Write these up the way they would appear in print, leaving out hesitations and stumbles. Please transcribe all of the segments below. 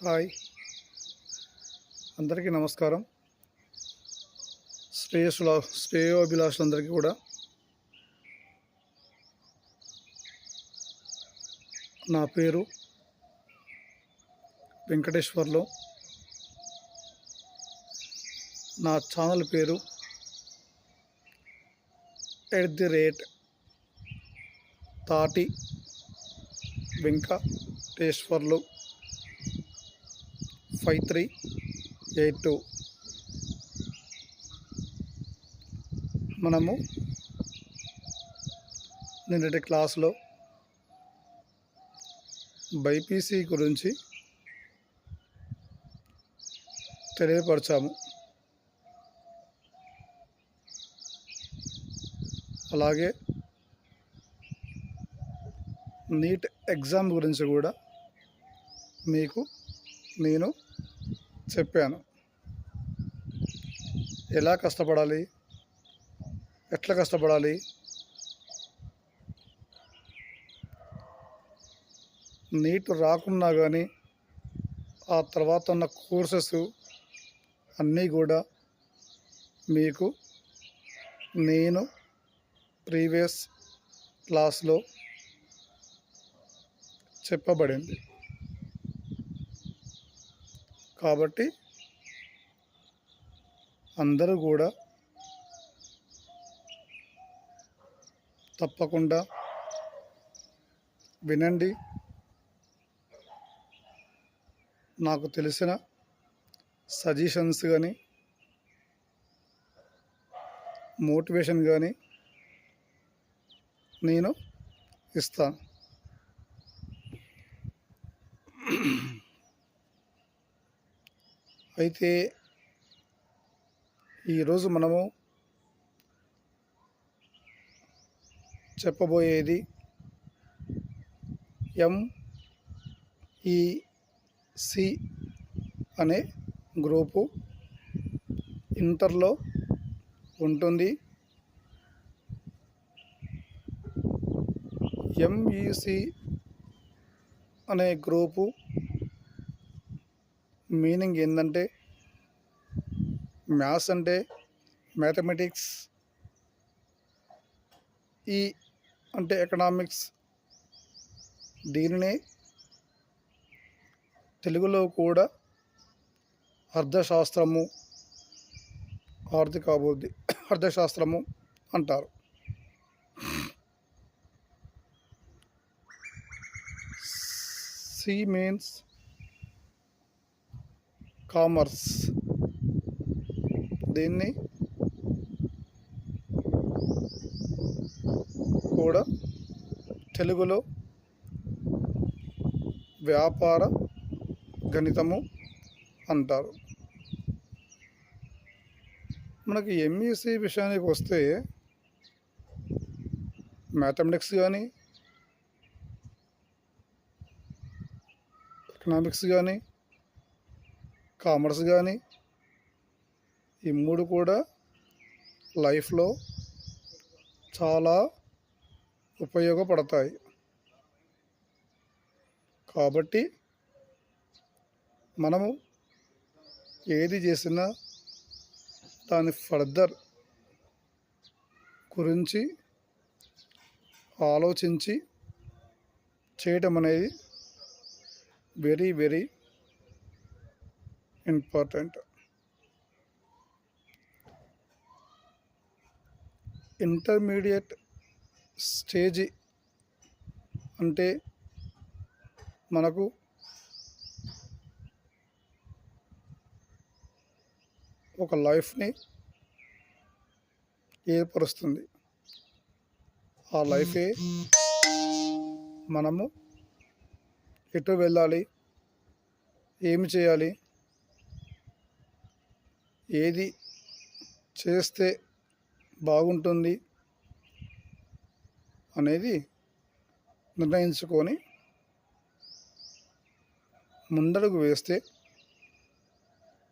Hi, అందరికీ నమస్కారం. శ్రేయోభిలాషులందరికీ కూడా నా పేరు వెంకటేశ్వర్లు. నా ఛానల్ పేరు తాటి వెంకటేశ్వర్లు 5382. మనము నిన్నటి క్లాస్లో బైపీసీ గురించి తెలియపరచాము. అలాగే నీట్ ఎగ్జామ్ గురించి కూడా మీకు నేను చెప్పాను. ఎలా కష్టపడాలి, ఎట్లా కష్టపడాలి, నీట్ రాకున్నా కానీ ఆ తర్వాత ఉన్న కోర్సెస్ అన్నీ కూడా మీకు నేను ప్రీవియస్ క్లాస్లో చెప్పబడింది. కాబట్టి అందరూ కూడా తప్పకుండా వినండి. నాకు తెలిసిన సజెషన్స్ కానీ మోటివేషన్ కానీ నేను ఇస్తాను. అయితే ఈరోజు మనము చెప్పబోయేది ఎంఈసి అనే గ్రూపు ఇంటర్లో ఉంటుంది. ఎంఈసి అనే గ్రూపు మీనింగ్ ఏంటంటే, మ్యాథ్స్ అంటే మ్యాథమెటిక్స్, ఈ అంటే ఎకనామిక్స్, దీనినే తెలుగులో కూడా అర్థశాస్త్రము అంటారు. C means commerce. దీన్ని కూడా తెలుగులో వ్యాపార గణితము అంటారు. మనకి ఎంఈసి విషయానికి వస్తే మ్యాథమెటిక్స్ కానీ ఎకనామిక్స్ కానీ కామర్స్ కానీ ఈ మూడు కూడా లైఫ్లో చాలా ఉపయోగపడతాయి. కాబట్టి మనము ఏది చేసినా దాని ఫర్దర్ గురించి ఆలోచించి చేయటం అనేది very very important. Intermediate stage అంటే మనకు ఒక లైఫ్ని ఏర్పరుస్తుంది. ఆ లైఫే మనము ఎటు వెళ్ళాలి, ఏమి చేయాలి, ఏది చేస్తే బాగుంటుంది అనేది నిర్ణయించుకొని ముందడుగు వేస్తే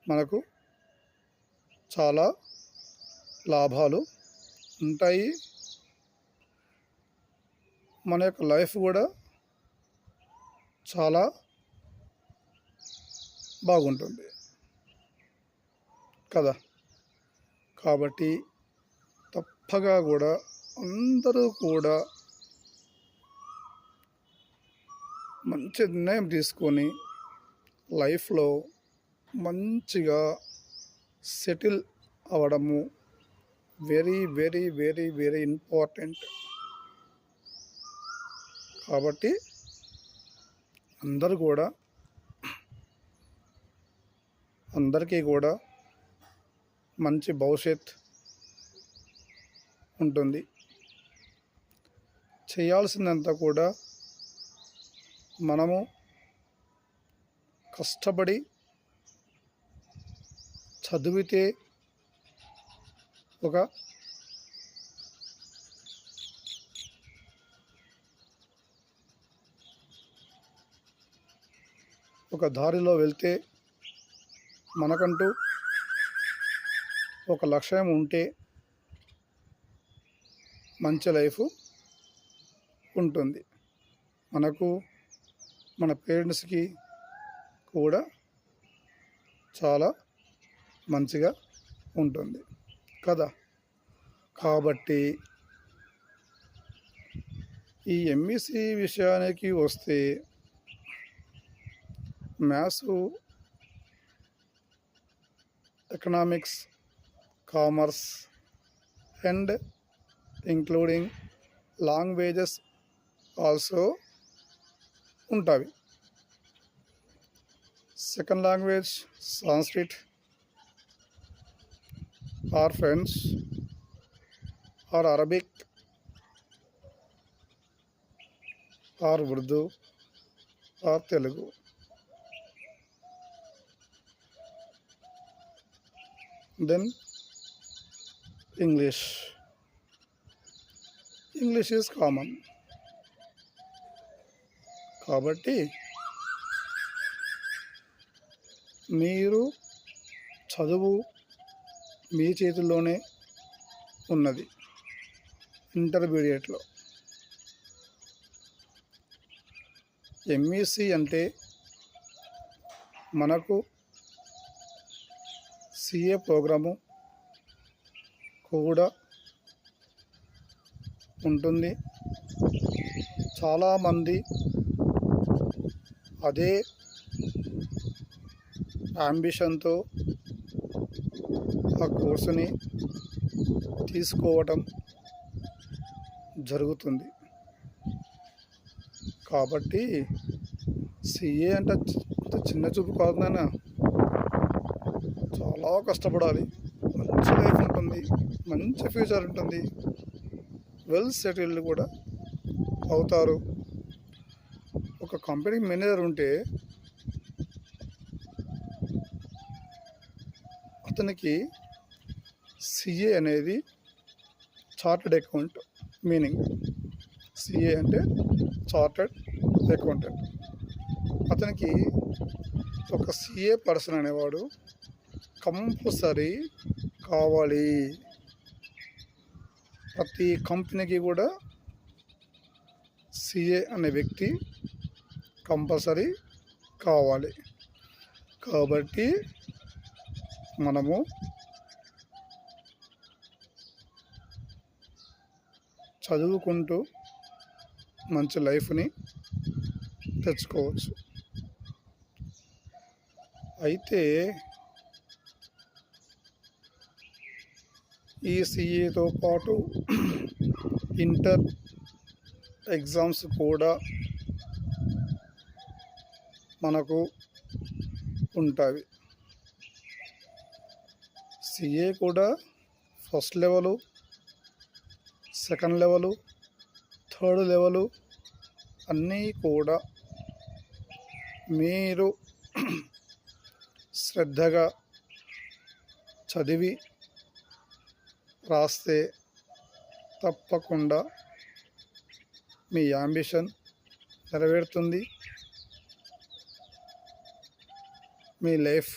మనకు చాలా లాభాలు ఉంటాయి. మన యొక్క లైఫ్ కూడా చాలా బాగుంటుంది కదా. కాబట్టి తప్పగా కూడా అందరూ కూడా మంచి నిర్ణయం తీసుకొని లైఫ్లో మంచిగా సెటిల్ అవ్వడము very very very very important. కాబట్టి అందరికీ కూడా మంచి భవిష్యత్ ఉంటుంది. చేయాల్సిందంతా కూడా మనము కష్టపడి చదివితే ఒక దారిలో వెళ్తే, మనకంటూ ఒక లక్ష్యం ఉంటే మంచి లైఫ్ ఉంటుంది. మనకు మన పేరెంట్స్కి కూడా చాలా మంచిగా ఉంటుంది కదా. కాబట్టి ఈ ఎంఈసి విషయానికి వస్తే, maths, economics, commerce and including languages also ఉంటాయి. Second language Sanskrit or French or Arabic or Urdu or Telugu. Then English is common. కాబట్టి మీరు చదువు మీ చేతుల్లోనే ఉన్నది. ఇంటర్మీడియట్లో ఎంఈసి అంటే మనకు సిఏ ప్రోగ్రాము కూడా ఉంటుంది. చాలామంది అదే అంబిషన్తో ఆ కోర్సుని తీసుకోవటం జరుగుతుంది. కాబట్టి సిఏ అంటే చిన్న చూపు కాదు నాన్న, చాలా కష్టపడాలి. మంచి లైఫ్ ఉంటుంది, మంచి ఫ్యూచర్ ఉంటుంది, వెల్ సెటిల్డ్ కూడా అవుతారు. ఒక కంపెనీ మేనేజర్ ఉంటే అతనికి సిఏ అనేది చార్టెడ్ అకౌంట్ మీనింగ్. సిఏ అంటే చార్టెడ్ అకౌంటెంట్. అతనికి ఒక సిఏ పర్సన్ అనేవాడు కంపల్సరీ కావాలి. ప్రతి కంపెనీకి కూడా సిఏ అనే వ్యక్తి కంపల్సరీ కావాలి. కాబట్టి మనము చదువుకుంటూ మంచి లైఫ్ని తెచ్చుకోవచ్చు. అయితే ఈ సిఏతో పాటు ఇంటర్ ఎగ్జామ్స్ కూడా మనకు ఉంటాయి. సిఏ కూడా first level, second level, third level అన్నీ కూడా మీరు శ్రద్ధగా చదివి రాస్తే తప్పకుండా మీ యాంబిషన్ నెరవేరుతుంది. మీ లైఫ్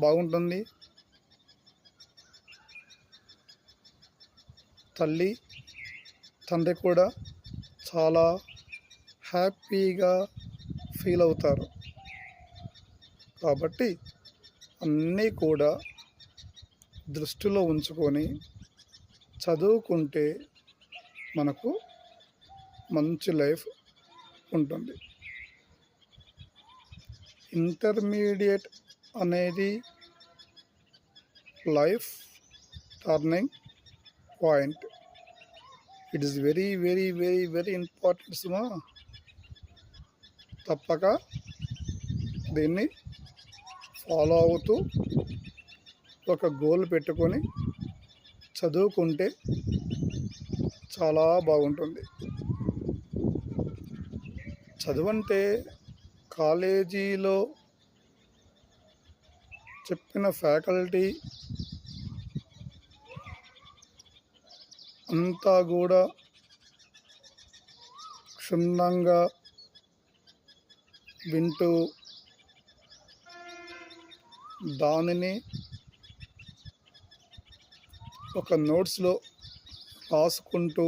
బాగుంటుంది. తల్లి తండ్రి కూడా చాలా హ్యాపీగా ఫీల్ అవుతారు. కాబట్టి అన్నీ కూడా దృష్టిలో ఉంచుకొని చదువుకుంటే మనకు మంచి లైఫ్ ఉంటుంది. ఇంటర్మీడియట్ అనేది life turning point. It is very very very very important సుమా. తప్పక దీన్ని ఫాలో అవుతూ ఒక గోల్ పెట్టుకొని చదువుకుంటే చాలా బాగుంటుంది. చదువంటే కాలేజీలో చెప్పిన ఫ్యాకల్టీ అంతా కూడా క్షుణ్ణంగా వింటూ దానిని ఒక నోట్స్లో రాసుకుంటూ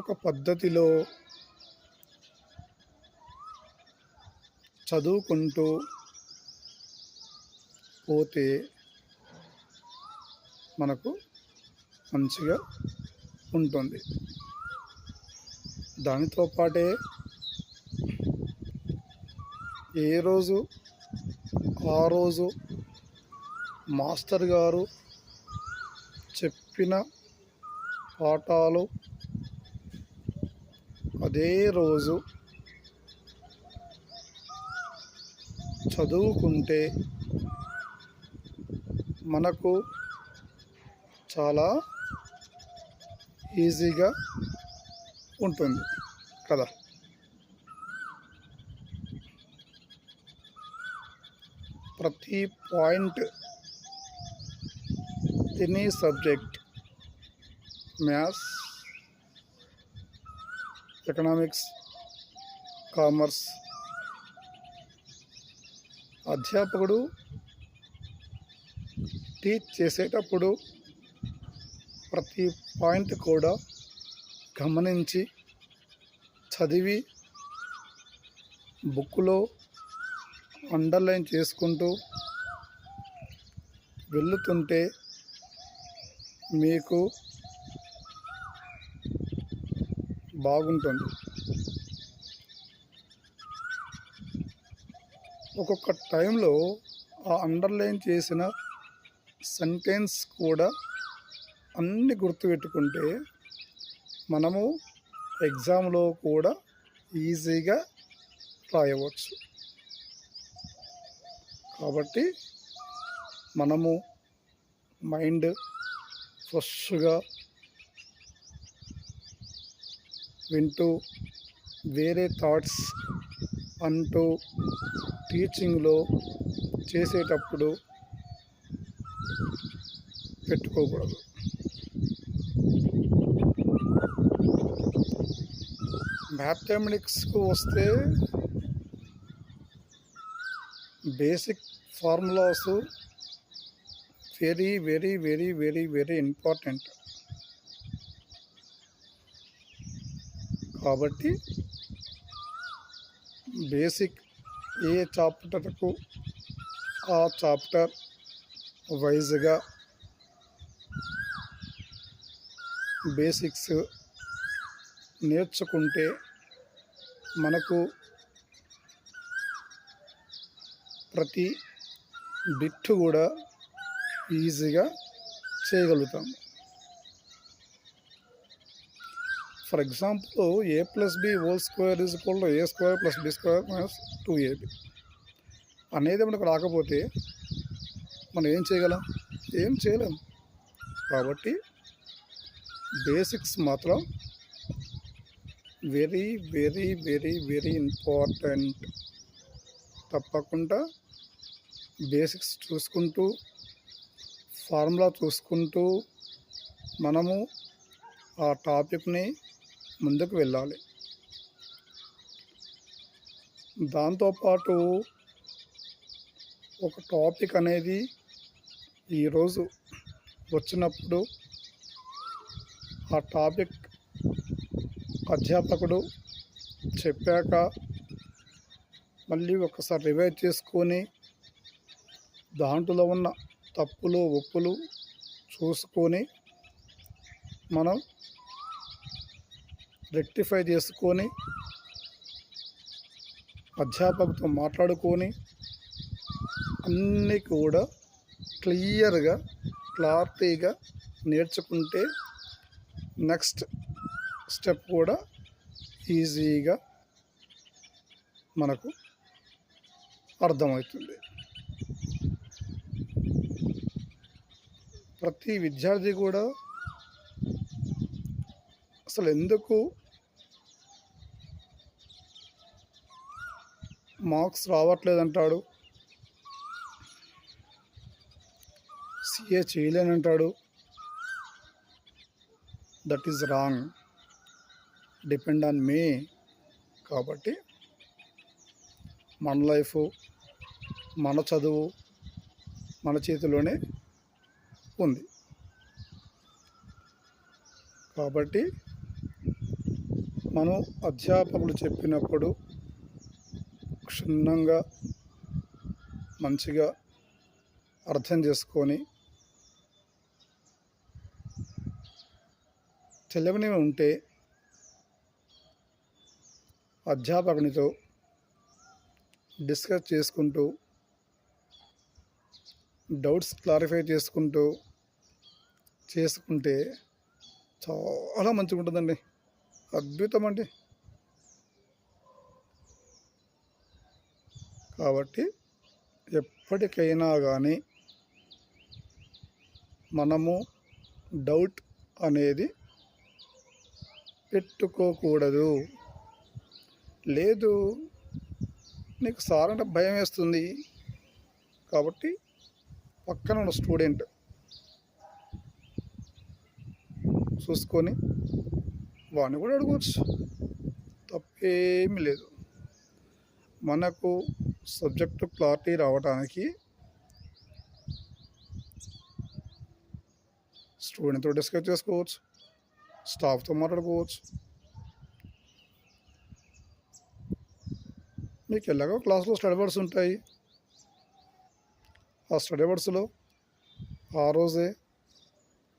ఒక పద్ధతిలో చదువుకుంటూ పోతే మనకు మంచిగా ఉంటుంది. దానితో పాటే ఏ రోజు ఆ రోజు మాస్టర్ గారు చెప్పిన పాఠాలు అదే రోజు చదువుకుంటే మనకు చాలా ఈజీగా ఉంటుంది కదా. ప్రతి point any subject, maths, economics, commerce, అధ్యాపకుడు టీచ్ చేసేటప్పుడు ప్రతి పాయింట్ కూడా గమనించి చదివి బుక్లో అండర్లైన్ చేసుకుంటూ వెళ్తుంటే మీకు బాగుంటుంది. ఒక్కొక్క టైంలో ఆ అండర్లైన్ చేసిన సెంటెన్స్ కూడా అన్ని గుర్తుపెట్టుకుంటే మనము ఎగ్జామ్లో కూడా ఈజీగా రాయవచ్చు. కాబట్టి మనము మైండ్ ఫ్రెష్గా వింటూ వేరే థాట్స్ అంటూ టీచింగ్లో చేసేటప్పుడు పెట్టుకోకూడదు. మ్యాథమెటిక్స్కు వస్తే basic formulas very very very very very important. కాబట్టి బేసిక్ ఏ చాప్టర్కు ఆ చాప్టర్ వైజ్గా బేసిక్స్ నేర్చుకుంటే మనకు ప్రతి బిట్టు కూడా ఈజీగా చేయగలుగుతాం. For example a+b² = a² + b² - 2ab అనేది మనకు రాకపోతే మనం ఏం చేయగలం? ఏం చేయలేం. కాబట్టి బేసిక్స్ మాత్రం very very very very important. తప్పకుండా బేసిక్స్ చూసుకుంటూ ఫార్ములా చూసుకుంటూ మనము ఆ టాపిక్ని ముందుకు వెళ్ళాలి. దాంతోపాటు ఒక టాపిక్ అనేది ఈరోజు వచ్చినప్పుడు ఆ టాపిక్ అధ్యాపకుడు చెప్పాక మళ్ళీ ఒకసారి రివైజ్ చేసుకొని దాంట్లో ఉన్న తప్పులు ఒప్పులు చూసుకొని మనం రెక్టిఫై చేసుకొని అధ్యాపకుతో మాట్లాడుకొని అన్నీ కూడా క్లియర్గా క్లారిటీగా నేర్చుకుంటే నెక్స్ట్ స్టెప్ కూడా ఈజీగా మనకు అర్థమవుతుంది. ప్రతి విద్యార్థి కూడా అసలు ఎందుకు మార్క్స్ రావట్లేదంటాడు, సిఏ చేయలేనంటాడు. That is wrong. Depend on మీ. కాబట్టి మన లైఫ్, మన చదువు మన చేతిలోనే ఉంది. కాబట్టి మనం అధ్యాపకులు చెప్పినప్పుడు క్షుణ్ణంగా మంచిగా అర్థం చేసుకొని తెలియనివి ఉంటే అధ్యాపకునితో డిస్కస్ చేసుకుంటూ డౌట్స్ క్లారిఫై చేసుకుంటే చాలా మంచిగా ఉంటుందండి. అద్భుతం అండి. కాబట్టి ఎప్పటికైనా కానీ మనము డౌట్ అనేది పెట్టుకోకూడదు. లేదు, నీకు సార్ అంటే భయం వేస్తుంది కాబట్టి పక్కన ఉన్న స్టూడెంట్ చూసుకొని వాడిని కూడా అడగవచ్చు, తప్పేమీ లేదు. మనకు సబ్జెక్టు క్లారిటీ రావడానికి స్టూడెంట్తో డిస్కస్ చేసుకోవచ్చు, స్టాఫ్తో మాట్లాడుకోవచ్చు. మీకు ఎలాగో క్లాస్లో స్టడీ అవర్స్ ఉంటాయి. ఆ స్టడీ అవర్స్లో ఆ రోజే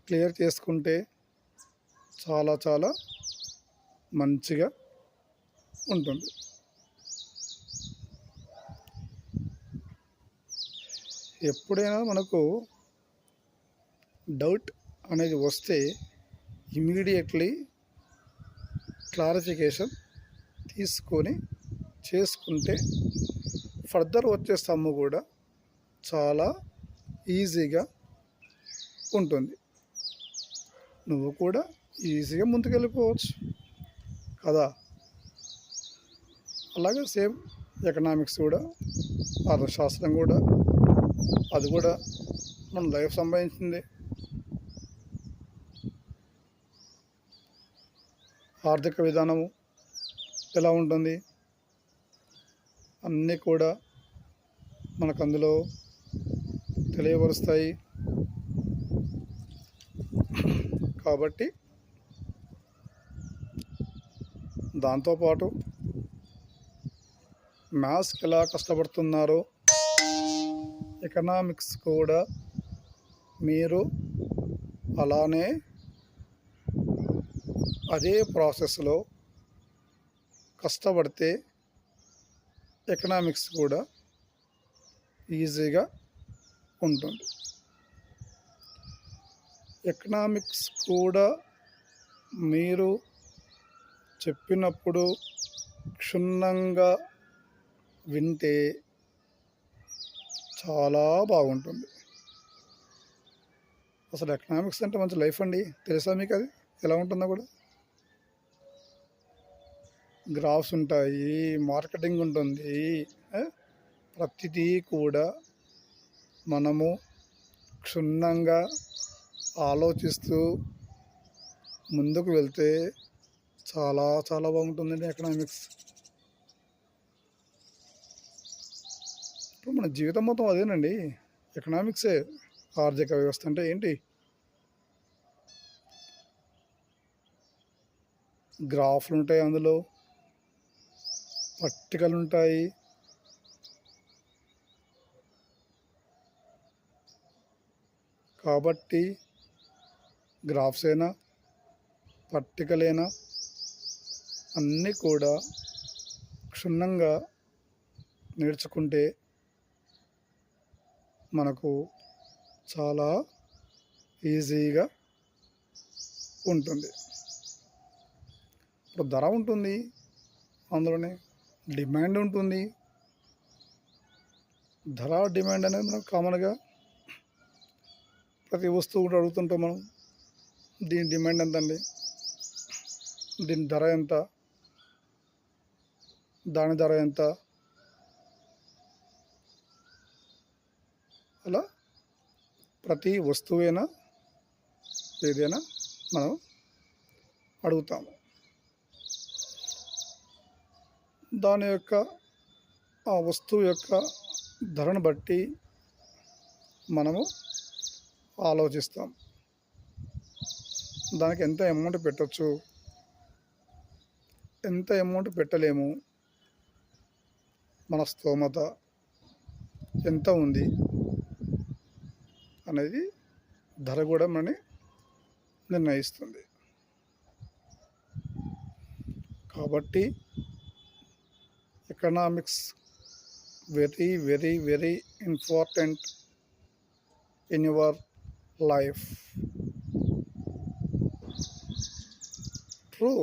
క్లియర్ చేసుకుంటే చాలా చాలా మంచిగా ఉంటుంది. ఎప్పుడైనా మనకు డౌట్ అనేది వస్తే ఇమీడియట్లీ క్లారిఫికేషన్ తీసుకొని చేసుకుంటే ఫర్దర్ వచ్చే సమ్ము కూడా చాలా ఈజీగా ఉంటుంది. నువ్వు కూడా ఈజీగా ముందుకెళ్ళిపోవచ్చు కదా. అలాగే సేమ్ ఎకనామిక్స్ కూడా, అర్థశాస్త్రం కూడా, అది కూడా మన లైఫ్ సంబంధించింది. ఆర్థిక విధానము ఎలా ఉంటుంది అన్నీ కూడా మనకు అందులో తెలియపరుస్తాయి. కాబట్టి దాంతోపాటు మ్యాథ్స్కి ఎలా కష్టపడుతున్నారో ఎకనామిక్స్ కూడా మీరు అలానే అదే ప్రాసెస్లో కష్టపడితే ఎకనామిక్స్ కూడా ఈజీగా ఉంటుంది. ఎకనామిక్స్ కూడా మీరు చెప్పినప్పుడు క్షుణ్ణంగా వింటే చాలా బాగుంటుంది. అసలు ఎకనామిక్స్ అంటే మంచి లైఫ్ అండి. తెలుసా మీకు అది ఎలా ఉంటుందో కూడా? గ్రాఫ్స్ ఉంటాయి, మార్కెటింగ్ ఉంటుంది. ప్రతిదీ కూడా మనము క్షుణ్ణంగా ఆలోచిస్తూ ముందుకు వెళ్తే చాలా చాలా బాగుంటుందండి ఎకనామిక్స్. ఇప్పుడు మన జీవితం మొత్తం అదేనండి, ఎకనామిక్సే. ఆర్థిక వ్యవస్థ అంటే ఏంటి? గ్రాఫ్లు ఉంటాయి, అందులో పట్టికలు ఉంటాయి, కాబట్టి గ్రాఫ్స్ అయినా పట్టికలైనా అన్నీ కూడా క్షుణ్ణంగా నేర్చుకుంటే మనకు చాలా ఈజీగా ఉంటుంది. ఇప్పుడు ధర ఉంటుంది, అందులోనే డిమాండ్ ఉంటుంది. ధర డిమాండ్ అనేది మనం కామన్గా ప్రతి వస్తువు కూడా అడుగుతుంటాం మనం. దీని డిమాండ్ ఎంత అండి, దీని ధర ఎంత, దాని ధర ఎంత, అలా ప్రతి వస్తువైనా ఏదైనా మనం అడుగుతాము. దాని యొక్క ఆ వస్తువు యొక్క ధరను బట్టి మనము ఆలోచిస్తాం. దానికి ఎంత అమౌంట్ పెట్టచ్చు, ఎంత అమౌంట్ పెట్టలేము, మన స్తోమత ఎంత ఉంది అనేది ధర కూడా మనని నిర్ణయిస్తుంది. కాబట్టి economics very very very important in your life. True.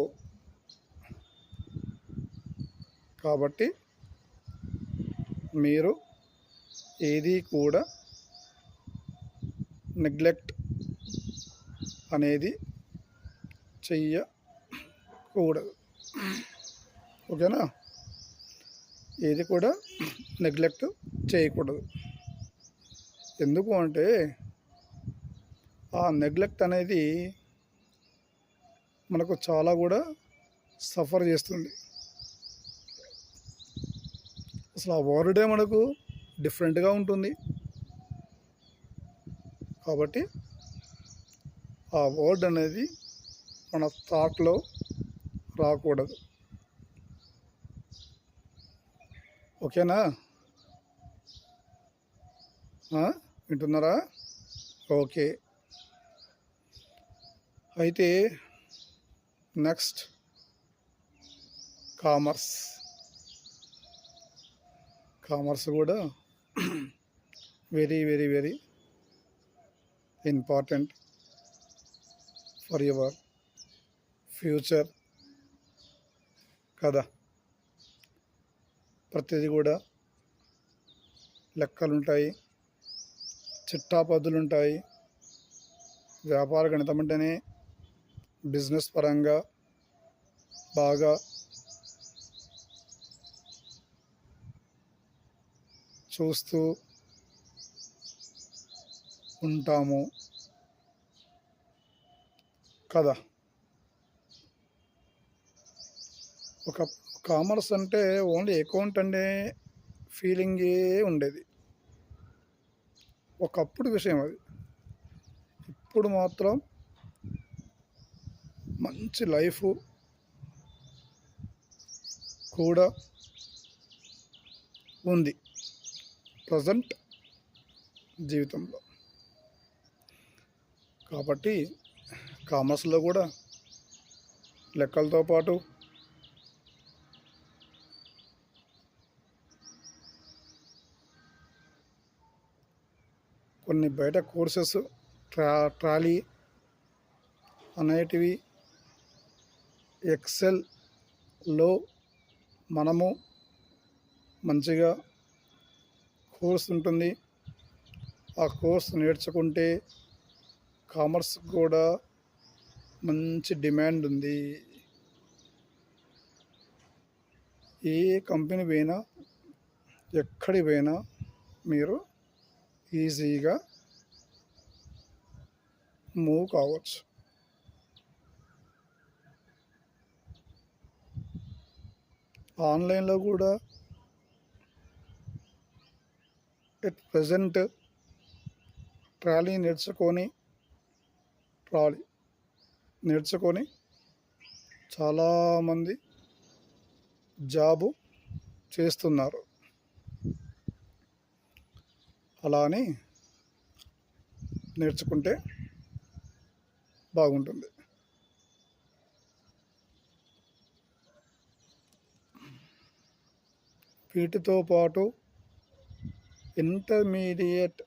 కాబట్టి మీరు ఏది కూడా నెగ్లెక్ట్ అనేది చెయ్యకూడదు. ఓకేనా? ఏది కూడా నెగ్లెక్ట్ చేయకూడదు. ఎందుకు అంటే ఆ నెగ్లెక్ట్ అనేది మనకు చాలా కూడా సఫర్ చేస్తుంది. అసలు ఆ వర్డే మనకు డిఫరెంట్గా ఉంటుంది. కాబట్టి ఆ వర్డ్ అనేది మన థాట్లో రాకూడదు. ఓకేనా? వింటున్నారా? ఓకే. అయితే నెక్స్ట్ కామర్స్ కూడా very very very important for your future కదా. ప్రతిదీ కూడా లెక్కలుంటాయి, చిట్టాపద్దులుంటాయి. వ్యాపార గణితం అంటేనే బిజినెస్ పరంగా బాగా చూస్తూ ఉంటాము కదా. ఒక కామర్స్ అంటే ఓన్లీ అకౌంట్ అనే ఫీలింగే ఉండేది ఒకప్పుడు విషయం అది. ఇప్పుడు మాత్రం మంచి లైఫ్ కూడా ఉంది ప్రజెంట్ జీవితంలో. కాబట్టి కామర్స్లో కూడా లెక్కలతో పాటు కొన్ని బయట కోర్సెస్ టాలీ అనేటివి ఎక్సెల్లో మనము మంచిగా కోర్స్ ఉంటుంది. ఆ కోర్స్ నేర్చుకుంటే కామర్స్ కూడా మంచి డిమాండ్ ఉంది. ఏ కంపెనీ పోయినా ఎక్కడికి పోయినా మీరు ఈజీగా మూవ్ కావచ్చు. ఆన్లైన్లో కూడా ఎట్ ప్రజెంట్ టాలీ నేర్చుకొని చాలామంది జాబు చేస్తున్నారు. అలా అని నేర్చుకుంటే బాగుంటుంది. వీటితో పాటు ఇంటర్మీడియట్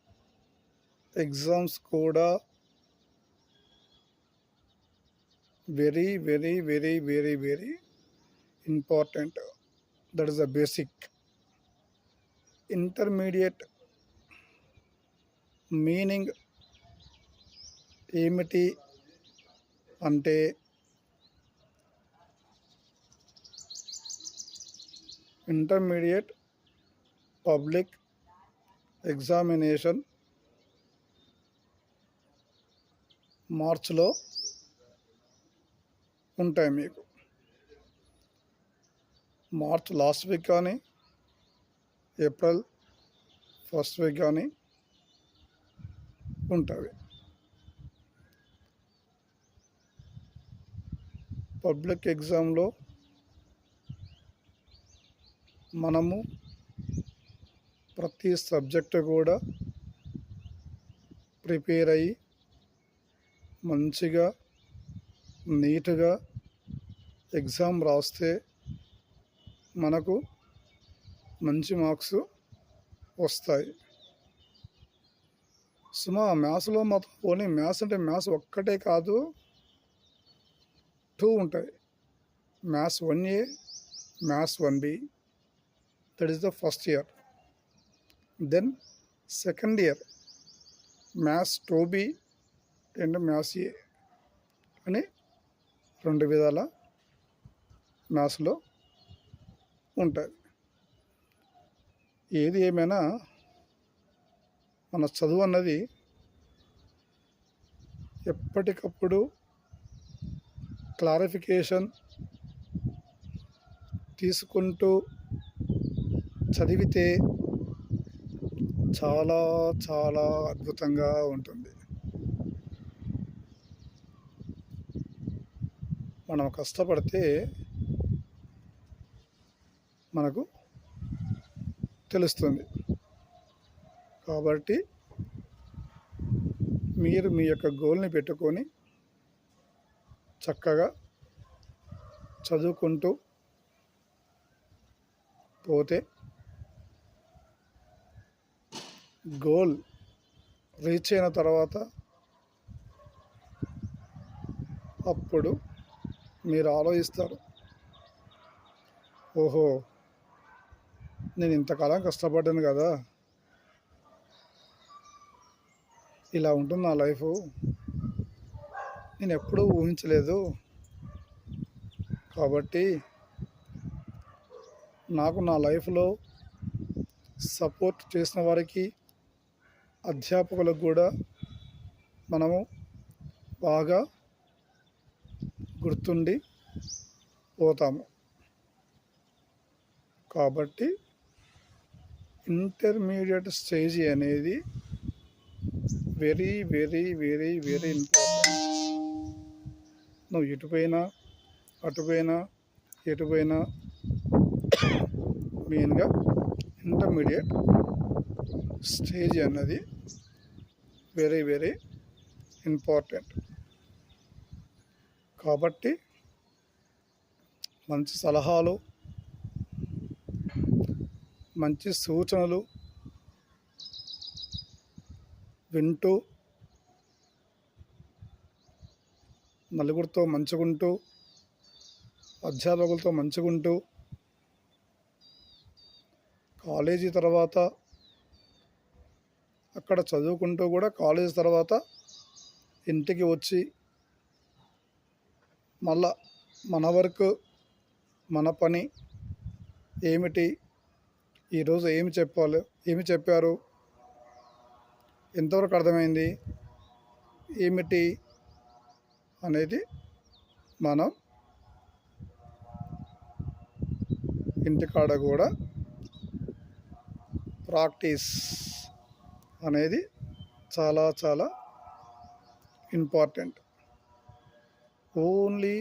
ఎగ్జామ్స్ కూడా very very very very very important. That is the basic. Intermediate meaning ఏమిటి అంటే ఇంటర్మీడియట్ పబ్లిక్ ఎగ్జామినేషన్ మార్చ్లో ఉంటాయి. మీకు మార్చ్ లాస్ట్ వీక్ కానీ ఏప్రిల్ ఫస్ట్ వీక్ కానీ ఉంటాయి. పబ్లిక్ ఎగ్జామ్లో మనము ప్రతి సబ్జెక్టు కూడా ప్రిపేర్ అయ్యి మంచిగా నీట్గా ఎగ్జామ్ రాస్తే మనకు మంచి మార్క్స్ వస్తాయి. సుమా మ్యాథ్స్లో మాత్రం ఓన్లీ మ్యాథ్స్ అంటే మ్యాథ్స్ ఒక్కటే కాదు, 2 ఉంటాయి. Maths 1A, maths 1B. That is the first year. Then second year maths 2B and maths A అని 2 విధాల మ్యాథ్స్లో ఉంటుంది. ఏది ఏమైనా మన చదువు అన్నది ఎప్పటికప్పుడు క్లారిఫికేషన్ తీసుకుంటూ చదివితే చాలా చాలా అద్భుతంగా ఉంటుంది. మనం కష్టపడితే మనకు తెలుస్తుంది. కాబట్టి మీరు మీ యొక్క గోల్ని పెట్టుకొని చక్కగా చదువుకుంటూ పోతే గోల్ రీచ్ అయిన తర్వాత అప్పుడు మీరు ఆలోచిస్తారు, ఓహో నేను ఇంతకాలం కష్టపడ్డాను కదా, ఇలా ఉంటుంది నా లైఫ్, నేను ఎప్పుడూ ఊహించలేదు. కాబట్టి నాకు నా లైఫ్లో సపోర్ట్ చేసిన వారికి, అధ్యాపకులకు కూడా మనము బాగా గుర్తుండి పోతాము. కాబట్టి ఇంటర్మీడియట్ స్టేజ్ అనేది very very very very important. నువ్వు ఇటుపోయినా అటుపోయినా ఎటుపోయినా మెయిన్గా ఇంటర్మీడియట్ స్టేజ్ అన్నది వెరీ వెరీ ఇంపార్టెంట్. కాబట్టి మంచి సలహాలు, మంచి సూచనలు వింటూ నలుగురితో మంచుకుంటూ అధ్యాపకులతో మంచుకుంటూ కాలేజీ తర్వాత అక్కడ చదువుకుంటూ కూడా కాలేజీ తర్వాత ఇంటికి వచ్చి మళ్ళా మన వర్క్, మన పని ఏమిటి, ఈరోజు ఏమి చెప్పారు, ఎంతవరకు అర్థమైంది, ఏమిటి అనేది మనం ఇంటికాడ కూడా ప్రాక్టీస్ అనేది చాలా చాలా important. Only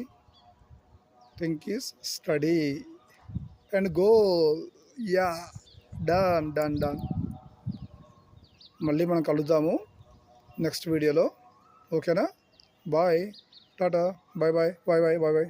thing is study and goal. Yeah, done. మళ్ళీ మనం కలుద్దాము నెక్స్ట్ వీడియోలో. ఓకేనా? బాయ్, టాటా, bye bye bye bye bye bye.